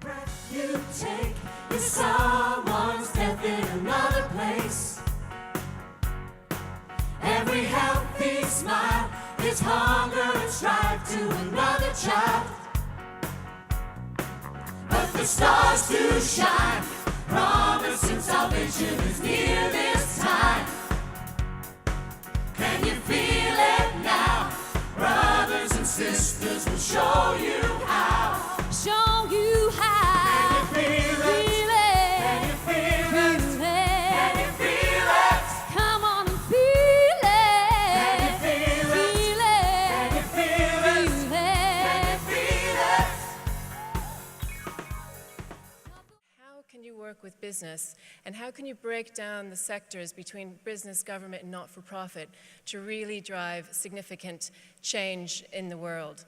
breath you take is someone's death in another place. Every healthy smile is hunger and strive to another child. But the stars do shine, promising salvation is near this time. Can you feel it now? Brothers and sisters will show you how. Show you how. Can you feel it? Feel it. Can you feel it? Feel it. Can you feel it? Come on and feel it. Can you feel it? Feel it. Can you feel it? Feel Can you it. feel it? How can you work with business, and how can you break down the sectors between business, government, and not-for-profit to really drive significant change in the world?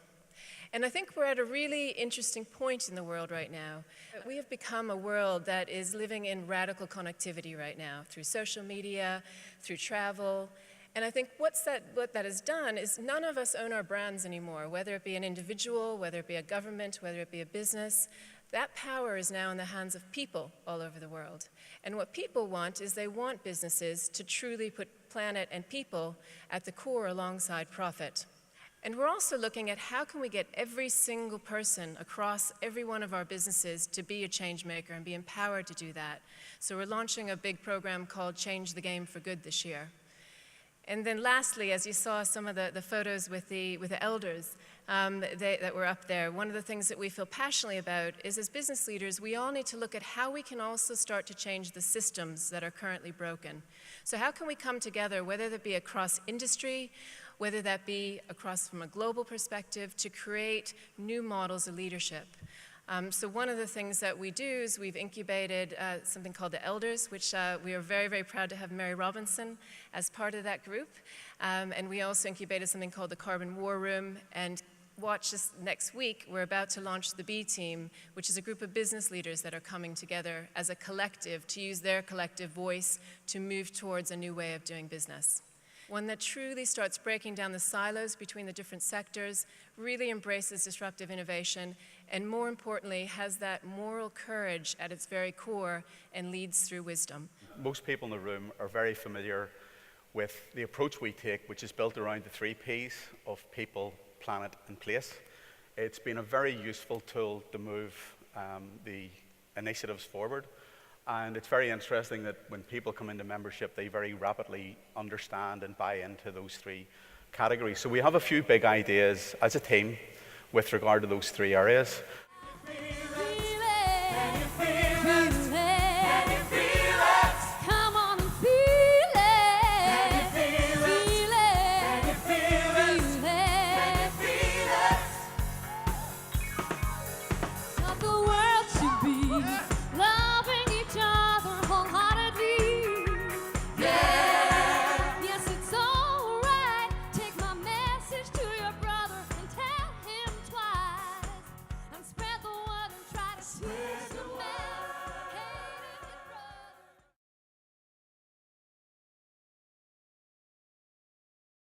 And I think we're at a really interesting point in the world right now. We have become a world that is living in radical connectivity right now through social media, through travel. And I think what that has done is none of us own our brands anymore, whether it be an individual, whether it be a government, whether it be a business. That power is now in the hands of people all over the world. And what people want is they want businesses to truly put planet and people at the core alongside profit. And we're also looking at how can we get every single person across every one of our businesses to be a change maker and be empowered to do that. So we're launching a big program called Change the Game for Good this year. And then lastly, as you saw some of the photos with the elders that were up there, one of the things that we feel passionately about is as business leaders, we all need to look at how we can also start to change the systems that are currently broken. So how can we come together, whether that be across industry, whether that be across from a global perspective, to create new models of leadership. So one of the things that we do is we've incubated something called the Elders, which we are very, very proud to have Mary Robinson as part of that group. And we also incubated something called the Carbon War Room. And watch this next week, we're about to launch the B Team, which is a group of business leaders that are coming together as a collective to use their collective voice to move towards a new way of doing business. One that truly starts breaking down the silos between the different sectors, really embraces disruptive innovation, and more importantly, has that moral courage at its very core and leads through wisdom. Most people in the room are very familiar with the approach we take, which is built around the 3 Ps of people, planet, and place. It's been a very useful tool to move the initiatives forward. And it's very interesting that when people come into membership, they very rapidly understand and buy into those 3 categories. So we have a few big ideas as a team with regard to those 3 areas.